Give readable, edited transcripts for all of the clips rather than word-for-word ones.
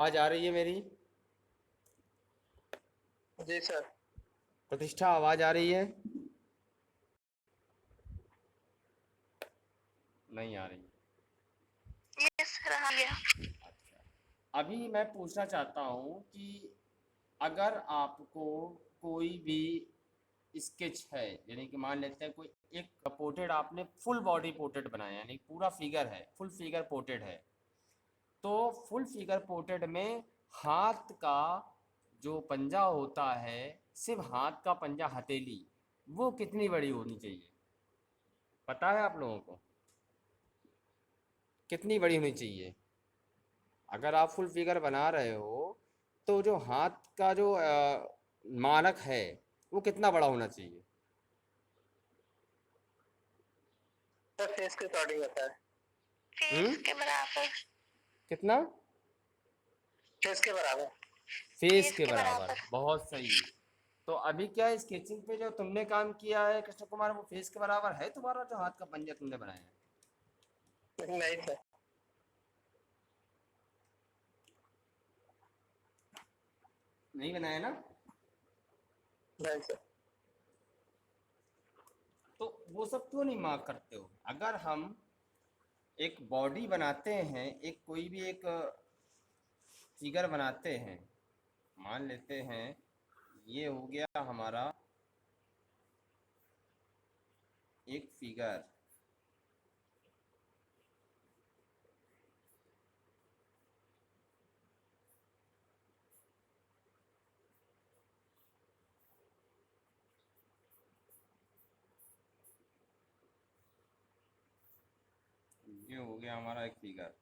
आवाज आ रही है मेरी? जी सर। प्रतिष्ठा, आवाज आ रही है? नहीं आ रही। यस सर, आ गया। अच्छा, अभी मैं पूछना चाहता हूँ कि अगर आपको कोई भी स्केच है, यानी कि मान लेते हैं कोई एक पोर्ट्रेट आपने फुल बॉडी पोर्ट्रेट बनाया, यानी पूरा फिगर है, फुल फिगर पोर्ट्रेट है। तो फुल फिगर पोर्ट्रेट में हाथ का जो पंजा होता है, सिर्फ हाथ का पंजा, हथेली, वो कितनी बड़ी होनी चाहिए? पता है आप लोगों को कितनी बड़ी होनी चाहिए? अगर आप फुल फिगर बना रहे हो तो जो हाथ का जो मानक है वो कितना बड़ा होना चाहिए? सर फेस के अकॉर्डिंग होता है। हम्म? फेस के बराबर। कितना? फेस के बराबर। फेस फेस के के बराबर, बराबर। बहुत सही। तो अभी क्या स्केचिंग पे जो तुमने काम किया है कृष्ण कुमार, वो फेस के बराबर है तुम्हारा जो हाथ का पंजा तुमने बनाया है? नहीं सर। नहीं बनाया ना? नहीं सर। तो वो सब क्यों नहीं मार्क करते हो? अगर हम एक बॉडी बनाते हैं, एक कोई भी एक फिगर बनाते हैं, मान लेते हैं ये हो गया हमारा एक फिगर। ये हो गया हमारा एक फिगर।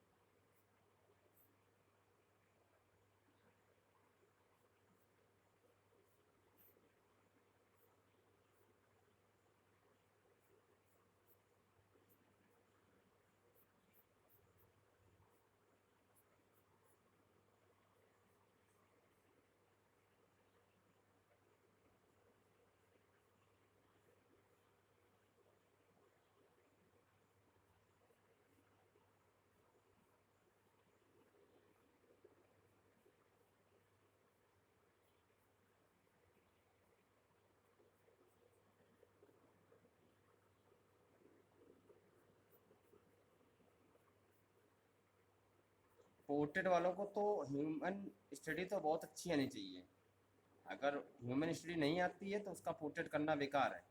पोर्ट्रेट वालों को तो ह्यूमन स्टडी तो बहुत अच्छी आनी चाहिए। अगर ह्यूमन स्टडी नहीं आती है तो उसका पोर्ट्रेट करना बेकार है।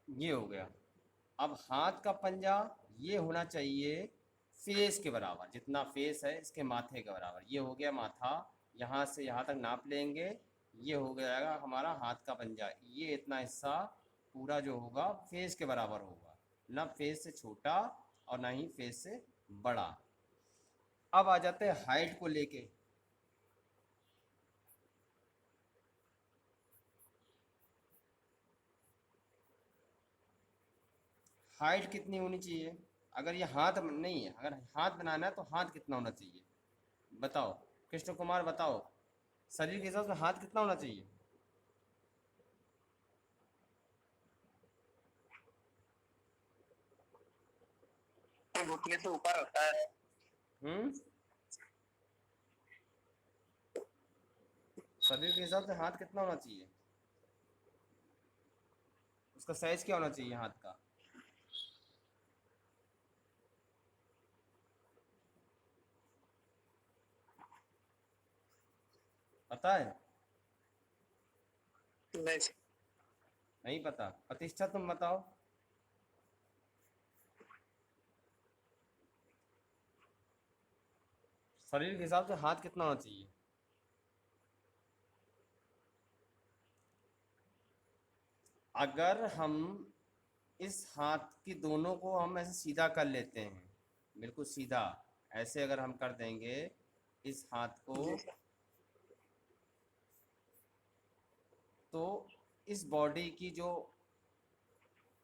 ये हो गया। अब हाथ का पंजा ये होना चाहिए फेस के बराबर, जितना फेस है इसके माथे के बराबर। ये हो गया माथा, यहाँ से यहाँ तक नाप लेंगे, ये हो जाएगा हमारा हाथ का पंजा। ये इतना हिस्सा पूरा जो होगा फेस के बराबर होगा, ना फेस से छोटा और ना ही फेस से बड़ा। अब आ जाते हैं हाइट को लेके। हाइट कितनी होनी चाहिए? अगर ये हाथ नहीं है, अगर हाथ बनाना है तो हाथ कितना होना चाहिए बताओ? कृष्ण कुमार बताओ, शरीर के हिसाब से हाथ कितना होना चाहिए? तो घुटने से ऊपर होता है। हम्म? शरीर के हिसाब से हाथ कितना होना चाहिए? उसका साइज क्या होना चाहिए हाथ का? पता है? नहीं सर। नहीं पता। प्रतिष्ठा तुम बताओ। शरीर के हिसाब से हाथ कितना होना चाहिए? अगर हम इस हाथ की दोनों को हम ऐसे सीधा कर लेते हैं, बिल्कुल सीधा, ऐसे अगर हम कर देंगे इस हाथ को, जी सर। तो इस बॉडी की जो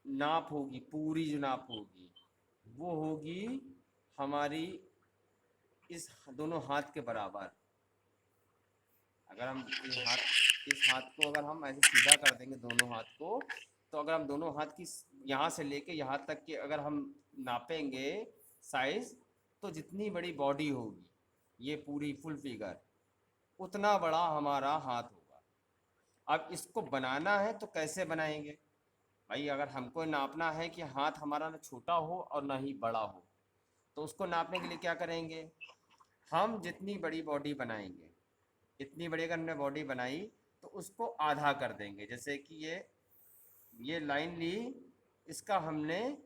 नाप होगी, पूरी जो नाप होगी, वो होगी हमारी इस दोनों हाथ के बराबर। अगर हम इस हाथ को अगर हम ऐसे सीधा कर देंगे दोनों हाथ को, तो अगर हम दोनों हाथ की यहाँ से लेके यहाँ तक के अगर हम नापेंगे साइज, तो जितनी बड़ी बॉडी होगी ये पूरी फुल फिगर, उतना बड़ा हमारा हाथ होगा। अब इसको बनाना है तो कैसे बनाएंगे भाई? अगर हमको नापना है कि हाथ हमारा ना छोटा हो और ना ही बड़ा हो, तो उसको नापने के लिए क्या करेंगे? हम जितनी बड़ी बॉडी बनाएंगे, इतनी बड़ी अगर हमने बॉडी बनाई, तो उसको आधा कर देंगे। जैसे कि ये लाइन ली, इसका हमने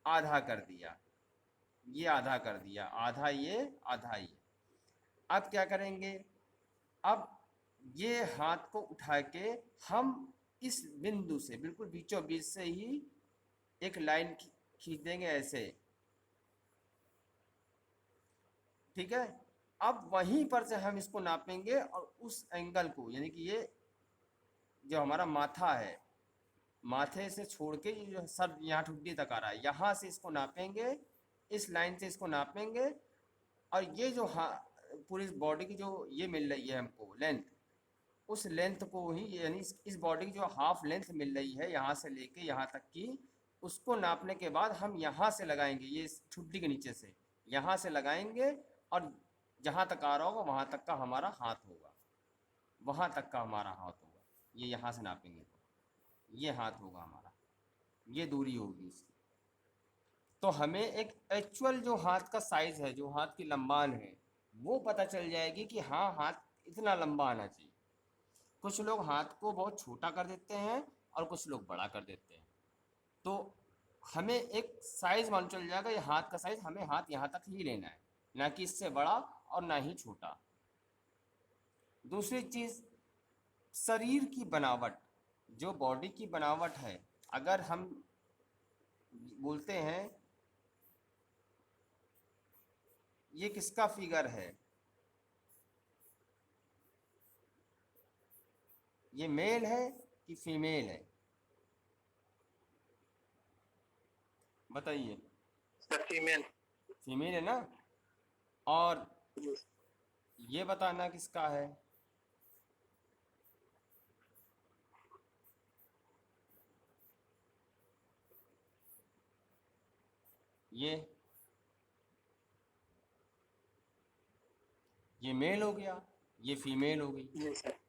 आधा कर दिया, ये आधा कर दिया, आधा ये आधा ये। अब क्या करेंगे? अब ये हाथ को उठा के हम इस बिंदु से बिल्कुल बीचों बीच से ही एक लाइन खींच देंगे ऐसे, ठीक है? अब वहीं पर से हम इसको नापेंगे और उस एंगल को, यानी कि ये जो हमारा माथा है, माथे से छोड़ के ये जो सर यहाँ ठुड्डी तक आ रहा है, यहाँ से इसको नापेंगे, इस लाइन से इसको नापेंगे, और ये जो पूरी बॉडी की जो ये मिल रही है हमको लेंथ, उस लेंथ को ही, यानी इस बॉडी की जो हाफ लेंथ मिल रही है यहाँ से लेके यहाँ तक की, उसको नापने के बाद हम यहाँ से लगाएंगे, ये ठुड्डी के नीचे से यहाँ से लगाएंगे, और जहाँ तक आ रहा होगा वहाँ तक का हमारा हाथ होगा, वहाँ तक का हमारा हाथ होगा। ये यहाँ से नापेंगे तो ये हाथ होगा हमारा, ये दूरी होगी इसकी। तो हमें एक एक्चुअल जो हाथ का साइज है, जो हाथ की लंबान है, वो पता चल जाएगी कि हाँ, हाथ इतना लंबा आना चाहिए। कुछ लोग हाथ को बहुत छोटा कर देते हैं और कुछ लोग बड़ा कर देते हैं। तो हमें एक साइज मालूम चल जाएगा, ये हाथ का साइज, हमें हाथ यहाँ तक ही लेना है, ना कि इससे बड़ा और ना ही छोटा। दूसरी चीज़, शरीर की बनावट, जो बॉडी की बनावट है, अगर हम बोलते हैं ये किसका फिगर है, ये मेल है कि फीमेल है? बताइए। Sir female. फीमेल है ना? और जी। ये बताना किसका है? ये मेल हो गया, ये फीमेल हो गई। जी सर।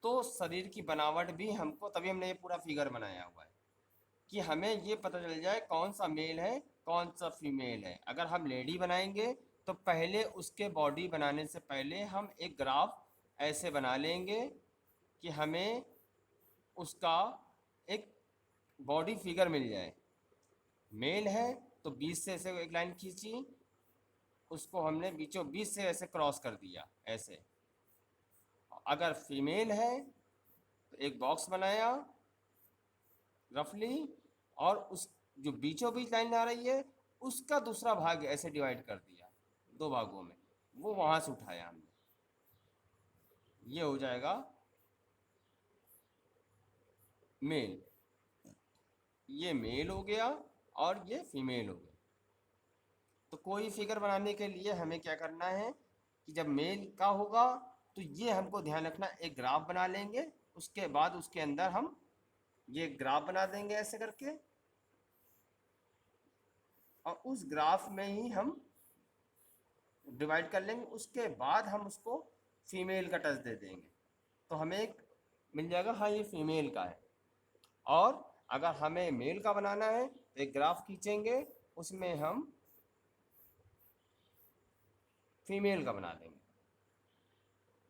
तो शरीर की बनावट भी हमको, तभी हमने ये पूरा फिगर बनाया हुआ है कि हमें ये पता चल जाए कौन सा मेल है कौन सा फीमेल है। अगर हम लेडी बनाएंगे तो पहले उसके बॉडी बनाने से पहले हम एक ग्राफ ऐसे बना लेंगे कि हमें उसका एक बॉडी फिगर मिल जाए। मेल है तो 20 से ऐसे एक लाइन खींची, उसको हमने बीचों बीच से ऐसे क्रॉस कर दिया ऐसे। अगर फीमेल है तो एक बॉक्स बनाया रफली, और उस जो बीचों बीच लाइन आ रही है उसका दूसरा भाग ऐसे डिवाइड कर दिया दो भागों में, वो वहाँ से उठाया हमने। ये हो जाएगा मेल, ये मेल हो गया और ये फीमेल हो गया। तो कोई फिगर बनाने के लिए हमें क्या करना है कि जब मेल का होगा तो ये हमको ध्यान रखना, एक ग्राफ बना लेंगे, उसके बाद उसके अंदर हम ये ग्राफ बना देंगे ऐसे करके, और उस ग्राफ में ही हम डिवाइड कर लेंगे। उसके बाद हम उसको फीमेल का टच दे देंगे, तो हमें एक मिल जाएगा, हाँ ये फीमेल का है। और अगर हमें मेल का बनाना है तो एक ग्राफ खींचेंगे, उसमें हम फीमेल का बना देंगे,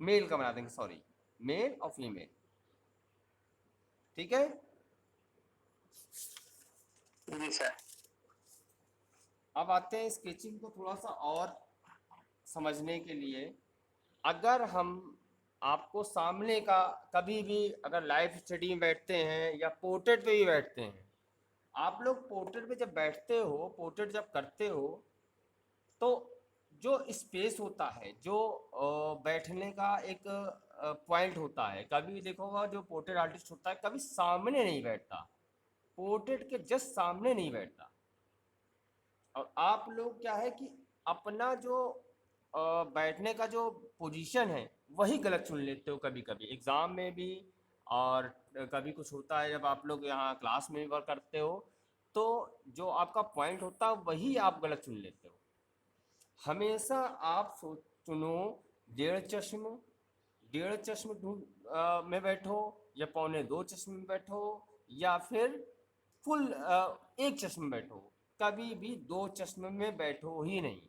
मेल का बना देंगे, सॉरी, मेल और फीमेल। ठीक है। जी सर। अब आते हैं स्केचिंग को थोड़ा सा और समझने के लिए। अगर हम आपको सामने का कभी भी अगर लाइव स्टडी में बैठते हैं या पोर्ट्रेट पे भी बैठते हैं, आप लोग पोर्ट्रेट पे जब बैठते हो, पोर्ट्रेट जब करते हो, तो जो स्पेस होता है, जो बैठने का एक पॉइंट होता है, कभी भी देखोगा जो पोर्ट्रेट आर्टिस्ट होता है कभी सामने नहीं बैठता, पोर्ट्रेट के जस्ट सामने नहीं बैठता। और आप लोग क्या है कि अपना जो बैठने का जो पोजीशन है वही गलत चुन लेते हो कभी कभी एग्ज़ाम में भी। और कभी कुछ होता है जब आप लोग यहाँ क्लास में भी वर्क करते हो, तो जो आपका पॉइंट होता है वही आप गलत चुन लेते हो। हमेशा आप चुनो डेढ़ चश्म में बैठो, या पौने दो चश्मे में बैठो, या फिर फुल एक चश्मे में बैठो। कभी भी दो चश्मे में बैठो ही नहीं।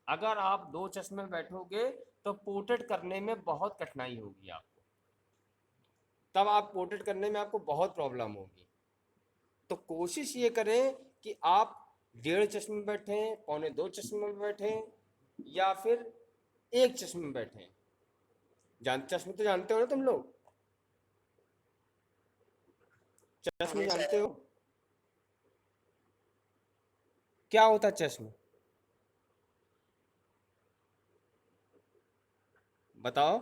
अगर आप दो चश्मे में बैठोगे तो पोर्ट्रेट करने में बहुत कठिनाई होगी आपको, तब आप पोर्ट्रेट करने में आपको बहुत प्रॉब्लम होगी। तो कोशिश ये करें कि आप डेढ़ चश्मे में बैठें, पौने दो चश्मे में बैठें, या फिर एक चश्मे में बैठें। चश्मे तो जानते हो ना तुम लोग, चश्मे जी जानते सर। हो क्या होता है चश्म? बताओ।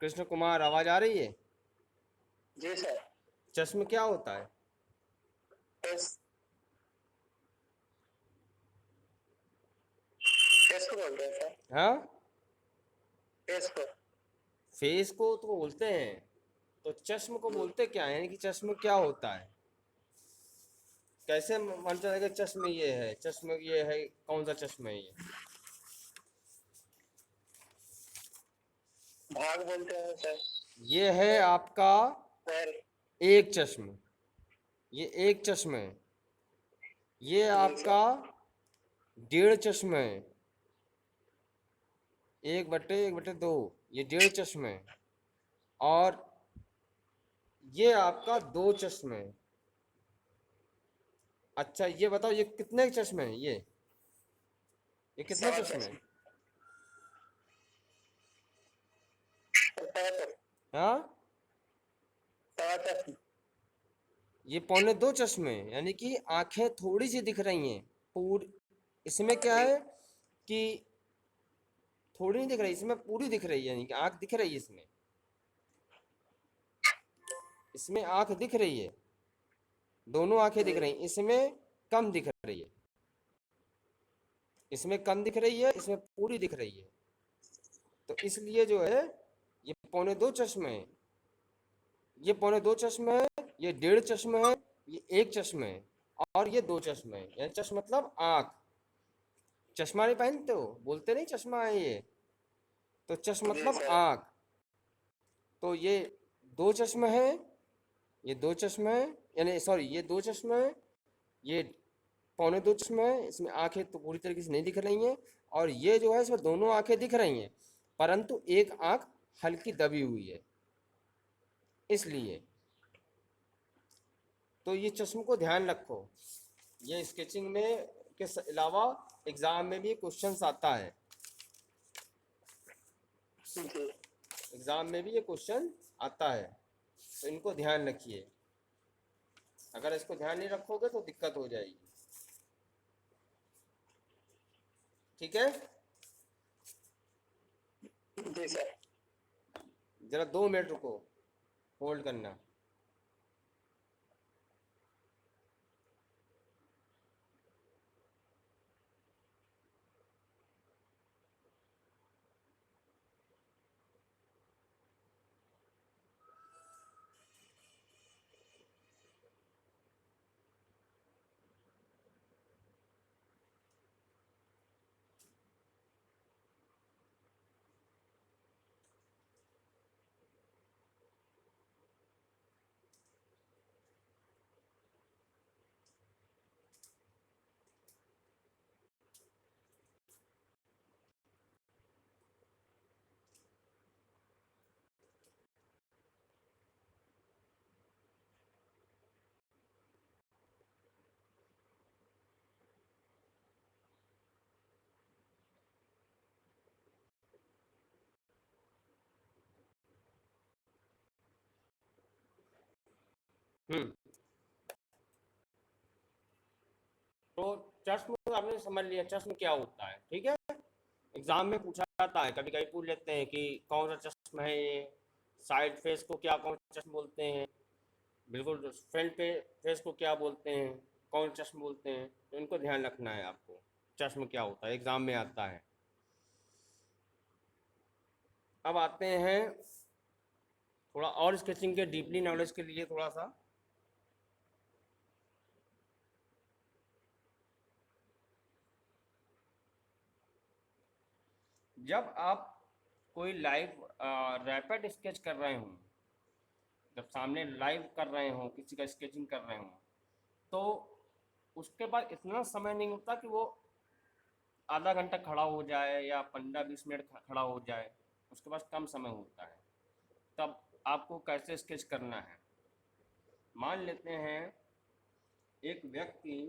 कृष्ण कुमार, आवाज आ रही है? जी सर। चश्म क्या होता है? फेस, फेस को बोलते हैं सर। हाँ, फेस को। फेस को तो बोलते हैं, तो चश्म को बोलते क्या है, यानी कि चश्म क्या होता है? कैसे मान चलेगा चश्म ये है, चश्म ये है, कौन सा चश्म है ये? भाग बोलते हैं सर। ये है आपका सर। एक चश्म, ये एक चश्म है। ये जी आपका सर। डेढ़ चश्म है, एक बटे दो, ये डेढ़ चश्म है। और ये आपका दो चश्म है। अच्छा ये बताओ, ये कितने चश्मे हैं ये कितने सवा चश्मे हैं? चश्मा। सवा चश्मा। हाँ, सवा चश्मा। ये पौने दो चश्मे हैं, यानी कि आंखें थोड़ी सी दिख रही हैं पूरी। इसमें क्या जी। है कि थोड़ी नहीं दिख रही, इसमें पूरी दिख रही है, यानी कि आंख दिख रही है इसमें, इसमें आंख दिख रही है, दोनों आंखें दिख जी। रही हैं। इसमें कम दिख रही है, इसमें कम दिख रही है, इसमें पूरी दिख रही है। तो इसलिए जो है ये पौने दो चश्मे हैं, ये पौने दो चश्मे है, ये डेढ़ चश्मे है, ये एक चश्मे है, और ये दो चश्मे है। यानी चश्मा मतलब आंख। चश्मा नहीं पहनते हो, बोलते नहीं चश्मा है ये, तो चश्मा जी मतलब सर। आंख। तो ये दो चश्मे हैं, ये दो चश्मे हैं, यानी सॉरी ये दो चश्मे हैं, ये पौने दो चश्मे हैं। इसमें आंखें तो पूरी तरीके से नहीं दिख रही हैं, और ये जो है इसमें दोनों आंखें दिख रही हैं, परंतु एक आंख हल्की दबी हुई है, इसलिए। तो ये चश्मे को ध्यान रखो। ये स्केचिंग में के अलावा एग्जाम में भी क्वेश्चंस आता है, जी। एग्जाम में भी ये क्वेश्चन आता है, तो इनको ध्यान रखिए। अगर इसको ध्यान नहीं रखोगे तो दिक्कत हो जाएगी। ठीक है, जी सर। जरा 2 मिनट रुको, होल्ड करना। हम्म। तो चश्म आपने समझ लिया, चश्म क्या होता है, ठीक है। एग्जाम में पूछा जाता है, कभी कभी पूछ लेते हैं कि कौन सा चश्मा है ये, साइड फेस को क्या कौन सा चश्मा बोलते हैं, बिल्कुल फ्रंट पे फेस को क्या बोलते हैं, कौन चश्मा बोलते हैं, तो इनको ध्यान रखना है आपको। चश्म क्या होता है, एग्जाम में आता है। अब आते हैं थोड़ा और स्केचिंग के डीपली नॉलेज के लिए थोड़ा सा। जब आप कोई लाइव रैपिड स्केच कर रहे हों, जब सामने लाइव कर रहे हों, किसी का स्केचिंग कर रहे हों, तो उसके बाद इतना समय नहीं होता कि वो आधा घंटा खड़ा हो जाए या 15-20 मिनट खड़ा हो जाए, उसके पास कम समय होता है। तब आपको कैसे स्केच करना है, मान लेते हैं एक व्यक्ति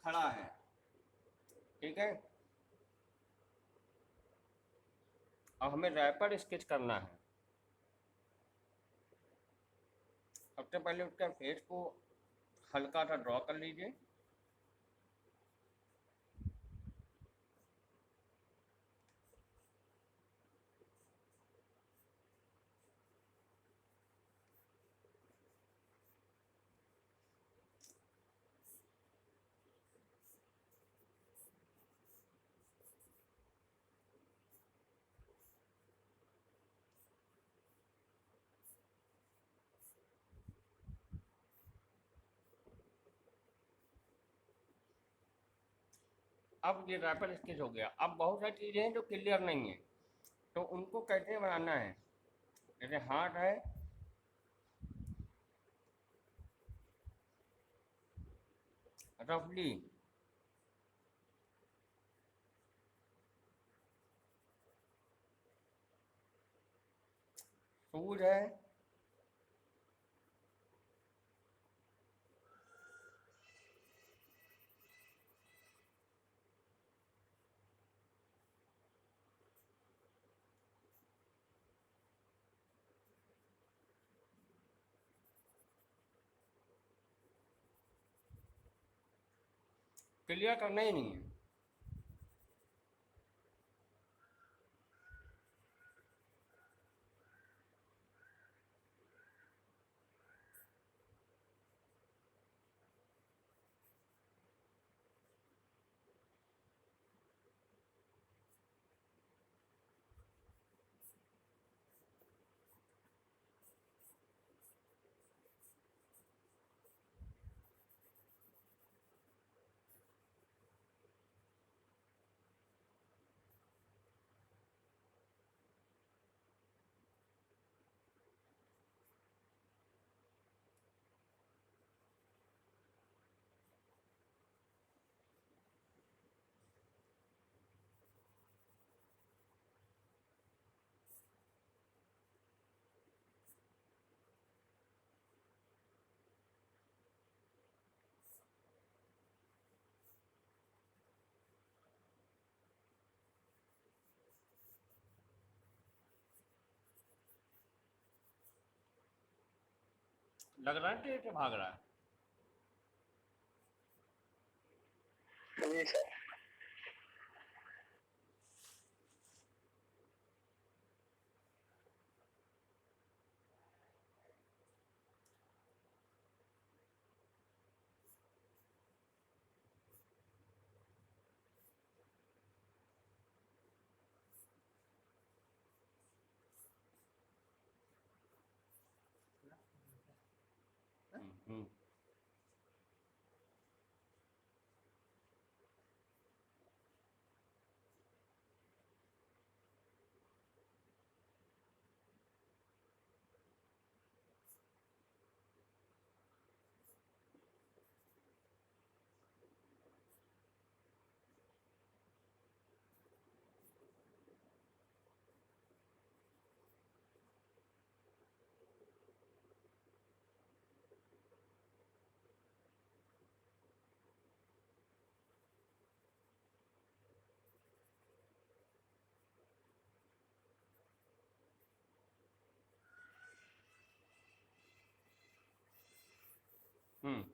खड़ा है, ठीक है। अब हमें रैपिड स्केच करना है। सबसे पहले उसका फेस को हल्का सा ड्रॉ कर लीजिए। अब ये रैपिड स्केच हो गया। अब बहुत सारी चीज़ें हैं जो क्लियर नहीं है, तो उनको कैसे बनाना है। जैसे हार्ट है, रफली सूज है, क्लियर करना ही नहीं है। लग रहा है कि भाग रहा है। जी सर। हम्म। हम्म।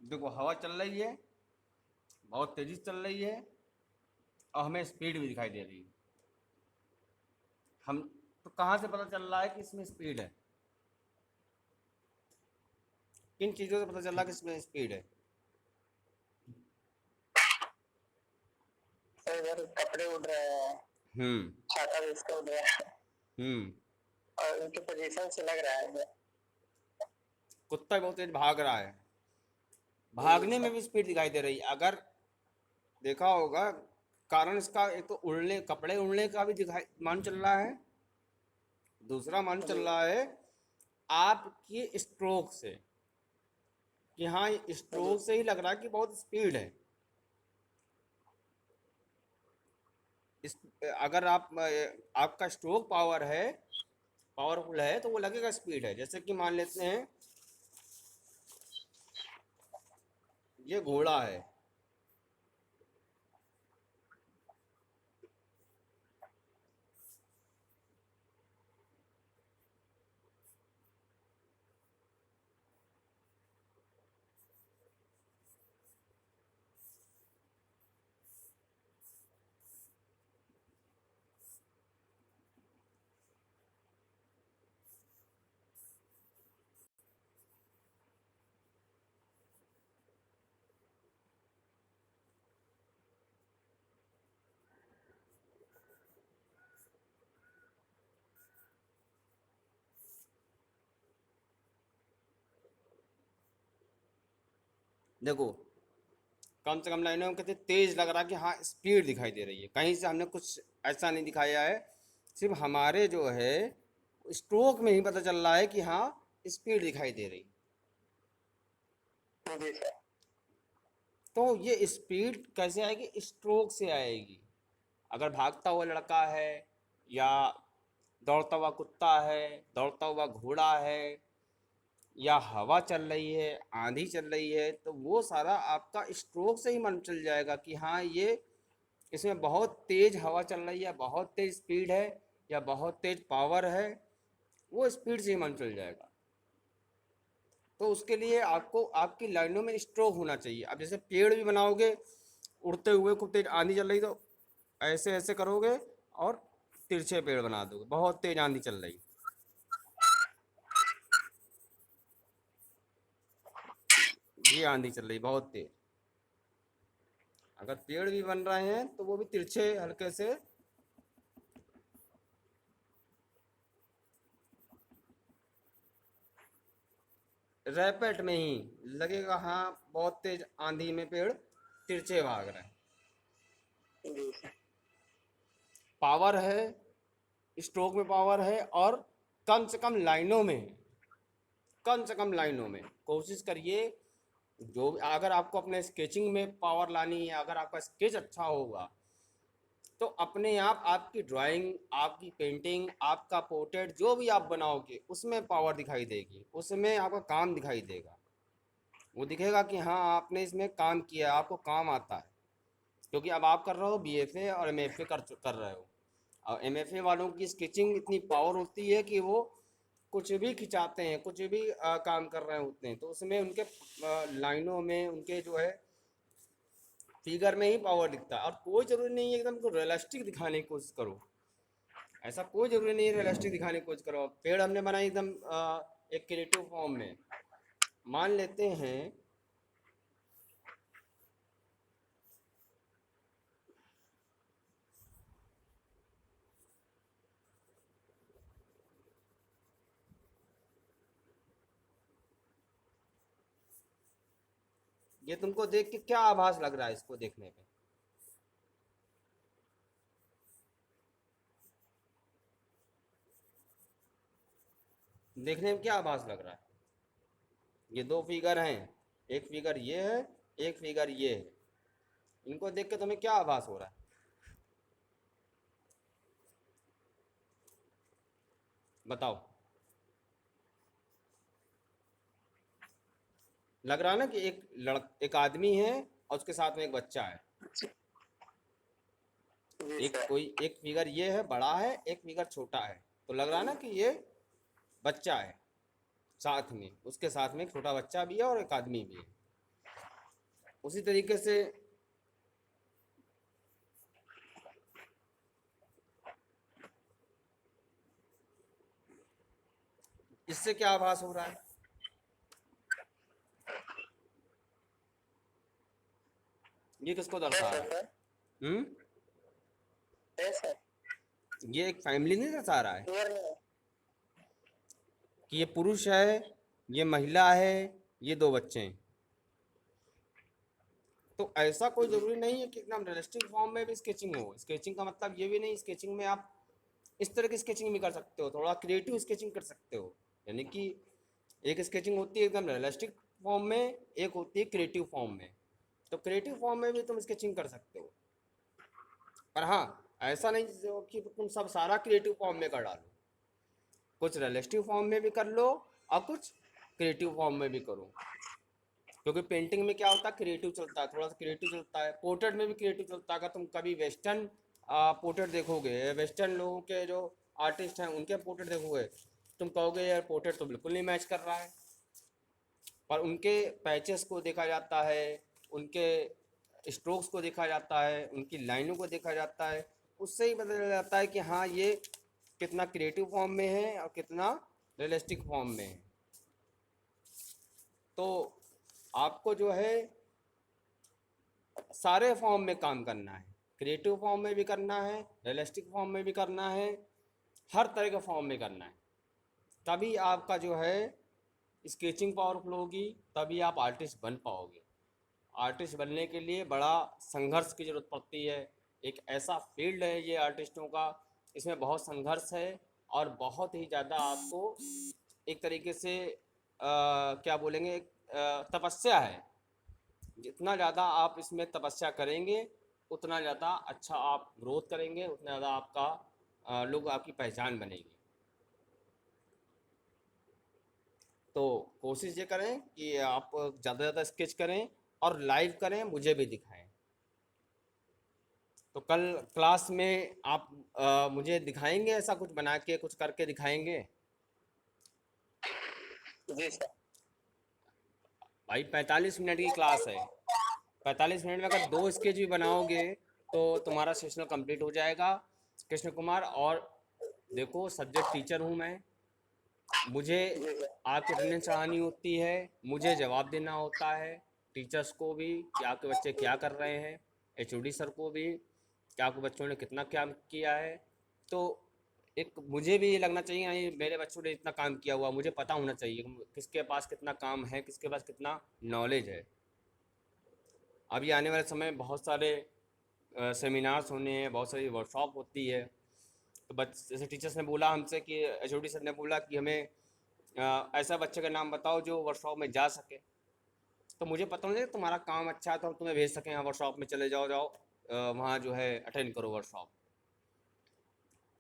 देखो हवा चल रही है, बहुत तेजी से चल रही है, और हमें स्पीड भी दिखाई दे रही है। हम तो कहाँ से पता चल रहा है कि इसमें स्पीड है? किन चीज़ों से पता चल रहा है कि इसमें स्पीड है? सर इधर कपड़े उड़ रहे हैं, हम्म। छाता भी इसका उड़ रहा है, हम्म। और उनके पोजीशन से लग रहा है। कुत्ता भी बहुत तेज भाग रहा है, भागने में भी स्पीड दिखाई दे रही है। अगर देखा होगा, कारण इसका एक तो उड़ने, कपड़े उड़ने का भी दिखाई मान चल रहा है, दूसरा मान चल जी रहा है आपकी स्ट्रोक से, कि हाँ ये जी स्ट्रोक से ही लग रहा है कि बहुत स्पीड है। इस अगर आप आपका स्ट्रोक पावर है, पावरफुल है, तो वो लगेगा स्पीड है। जैसे कि मान लेते हैं ये घोड़ा है, देखो कम से कम लाइनों में कितनी तेज लग रहा है कि हाँ स्पीड दिखाई दे रही है। कहीं से हमने कुछ ऐसा नहीं दिखाया है, सिर्फ हमारे जो है स्ट्रोक में ही पता चल रहा है कि हाँ स्पीड दिखाई दे रही। जी सर। तो ये स्पीड कैसे आएगी? स्ट्रोक से आएगी। अगर भागता हुआ लड़का है, या दौड़ता हुआ कुत्ता है, दौड़ता हुआ घोड़ा है, या हवा चल रही है, आंधी चल रही है, तो वो सारा आपका स्ट्रोक से ही मन चल जाएगा कि हाँ ये इसमें बहुत तेज हवा चल रही है, बहुत तेज स्पीड है, या बहुत तेज पावर है। वो स्पीड से ही मन चल जाएगा। तो उसके लिए आपको आपकी लाइनों में स्ट्रोक होना चाहिए। अब जैसे पेड़ भी बनाओगे उड़ते हुए, खूब तेज आंधी चल रही, तो ऐसे ऐसे करोगे और तिरछे पेड़ बना दोगे, बहुत तेज आंधी चल रही, ये आंधी चल रही बहुत तेज। अगर पेड़ भी बन रहे हैं तो वो भी तिरछे हल्के से रैपेट में ही लगेगा, हाँ बहुत तेज आंधी में पेड़ तिरछे भाग रहे हैं। जी सर। पावर है, स्ट्रोक में पावर है, और कम से कम लाइनों में, कम से कम लाइनों में कोशिश करिए। जो अगर आपको अपने स्केचिंग में पावर लानी है, अगर आपका स्केच अच्छा होगा तो अपने आप आपकी ड्राइंग, आपकी पेंटिंग, आपका पोर्ट्रेट जो भी आप बनाओगे उसमें पावर दिखाई देगी, उसमें आपका काम दिखाई देगा। वो दिखेगा कि हाँ आपने इसमें काम किया, आपको काम आता है। क्योंकि अब आप कर रहे हो बीएफए और एमएफए कर रहे हो, और एमएफए वालों की स्केचिंग इतनी पावर होती है कि वो कुछ भी खिंचाते हैं, कुछ भी काम कर रहे होते हैं, तो उसमें उनके लाइनों में, उनके जो है फिगर में ही पावर दिखता है। और कोई ज़रूरी नहीं है एकदम को रियलिस्टिक दिखाने की कोशिश करो, ऐसा कोई ज़रूरी नहीं है रियलिस्टिक दिखाने की कोशिश करो। पेड़ हमने बनाई एकदम एक क्रिएटिव फॉर्म में, मान लेते हैं ये तुमको देख के क्या आभास लग रहा है, इसको देखने पे देखने में क्या आभास लग रहा है? ये दो फिगर हैं, एक फिगर ये है, एक फिगर ये है, इनको देख के तुम्हें क्या आभास हो रहा है? बताओ। लग रहा है ना कि एक आदमी है और उसके साथ में एक बच्चा है। जी एक सर। कोई एक फिगर ये है बड़ा है, एक फिगर छोटा है, तो लग रहा है ना कि ये बच्चा है, साथ में उसके साथ में एक छोटा बच्चा भी है और एक आदमी भी है। उसी तरीके से इससे क्या आभास हो रहा है? ये किसको दर्शा कैसे रहा है? सर? हम्म, कैसे? ये एक फैमिली नहीं दर्शा रहा है क्लियर नहीं है। कि ये पुरुष है, ये महिला है, ये दो बच्चे हैं। तो ऐसा कोई ज़रूरी नहीं है कि एकदम रियलिस्टिक फॉर्म में भी स्केचिंग हो। स्केचिंग का मतलब ये भी नहीं, स्केचिंग में आप इस तरह की स्केचिंग भी कर सकते हो, थोड़ा क्रिएटिव स्केचिंग कर सकते हो। यानी कि एक स्केचिंग होती है एकदम रियलिस्टिक फॉर्म में, एक होती है क्रिएटिव फॉर्म में। तो क्रिएटिव फॉर्म में भी तुम स्केचिंग कर सकते हो, पर हाँ ऐसा नहीं कि तुम सब सारा क्रिएटिव फॉर्म में कर डालो। कुछ रियलिस्टिक फॉर्म में भी कर लो और कुछ क्रिएटिव फॉर्म में भी करो। क्योंकि पेंटिंग में क्या होता है, क्रिएटिव चलता है, थोड़ा सा क्रिएटिव चलता है। पोर्ट्रेट में भी क्रिएटिव चलता है। अगर तुम कभी वेस्टर्न पोर्ट्रेट देखोगे, वेस्टर्न लोगों के जो आर्टिस्ट हैं उनके पोर्ट्रेट देखोगे, तुम कहोगे यार पोर्ट्रेट तो बिल्कुल नहीं मैच कर रहा है। पर उनके पैचेस को देखा जाता है, उनके स्ट्रोक्स को देखा जाता है, उनकी लाइनों को देखा जाता है, उससे ही पता चल जाता है कि हाँ ये कितना क्रिएटिव फॉर्म में है और कितना रियलिस्टिक फॉर्म में है। तो आपको जो है सारे फॉर्म में काम करना है, क्रिएटिव फॉर्म में भी करना है, रियलिस्टिक फॉर्म में भी करना है, हर तरह के फॉर्म में करना है। तभी आपका जो है स्केचिंग पावरफुल होगी, तभी आप आर्टिस्ट बन पाओगे। आर्टिस्ट बनने के लिए बड़ा संघर्ष की ज़रूरत पड़ती है। एक ऐसा फील्ड है ये आर्टिस्टों का, इसमें बहुत संघर्ष है और बहुत ही ज़्यादा आपको एक तरीके से क्या बोलेंगे, एक तपस्या है। जितना ज़्यादा आप इसमें तपस्या करेंगे उतना ज़्यादा अच्छा आप ग्रोथ करेंगे, उतना ज़्यादा आपका लोग आपकी पहचान बनेगी। तो कोशिश ये करें कि आप ज़्यादा से ज़्यादा स्केच करें और लाइव करें, मुझे भी दिखाएं। तो कल क्लास में आप मुझे दिखाएंगे, ऐसा कुछ बना के कुछ करके दिखाएंगे? जी सर। भाई 45 मिनट की क्लास है, 45 मिनट में अगर 2 स्केच भी बनाओगे तो तुम्हारा सेशनल कंप्लीट हो जाएगा। कृष्ण कुमार, और देखो सब्जेक्ट टीचर हूँ मैं, मुझे जी सर। आपकी अटेंडेंस चढ़ानी होती है, मुझे जवाब देना होता है टीचर्स को भी कि आपके बच्चे क्या कर रहे हैं। एचओडी सर को भी कि आपके बच्चों ने कितना काम किया है। तो एक मुझे भी ये लगना चाहिए, हाँ, ये मेरे बच्चों ने इतना काम किया हुआ, मुझे पता होना चाहिए कि किसके पास कितना काम है, किसके पास कितना नॉलेज है। अभी आने वाले समय में बहुत सारे सेमिनार्स होने हैं, बहुत सारी वर्कशॉप होती है। तो जैसे टीचर्स ने बोला हमसे कि एचओडी सर ने बोला कि हमें ऐसा बच्चे का नाम बताओ जो वर्कशॉप में जा सके। तो मुझे पता नहीं तुम्हारा काम अच्छा है तो हम तुम्हें भेज सकें, हाँ वर्कशॉप में चले जाओ जाओ, वहाँ जो है अटेंड करो वर्कशॉप।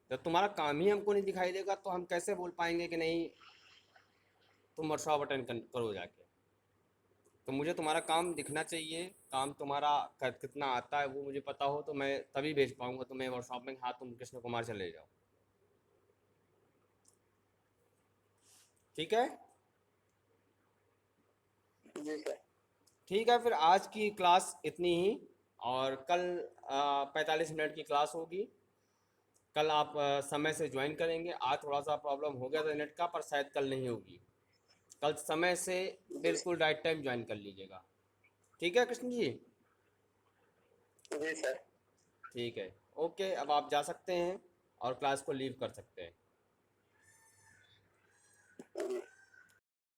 जब तुम्हारा काम ही हमको नहीं दिखाई देगा तो हम कैसे बोल पाएंगे कि नहीं तुम वर्कशॉप अटेंड करो जाके। तो मुझे तुम्हारा काम दिखना चाहिए, काम तुम्हारा कितना आता है वो मुझे पता हो, तो मैं तभी भेज पाऊंगा तुम्हें वर्कशॉप में, हाँ तुम कृष्ण कुमार चले जाओ। ठीक है। जी सर। ठीक है, फिर आज की क्लास इतनी ही, और कल 45 मिनट की क्लास होगी। कल आप समय से ज्वाइन करेंगे। आज थोड़ा सा प्रॉब्लम हो गया था नेट का, पर शायद कल नहीं होगी। कल समय से जी बिल्कुल राइट टाइम ज्वाइन कर लीजिएगा। ठीक है कृष्ण जी। जी सर। ठीक है। ओके, अब आप जा सकते हैं और क्लास को लीव कर सकते हैं। जी।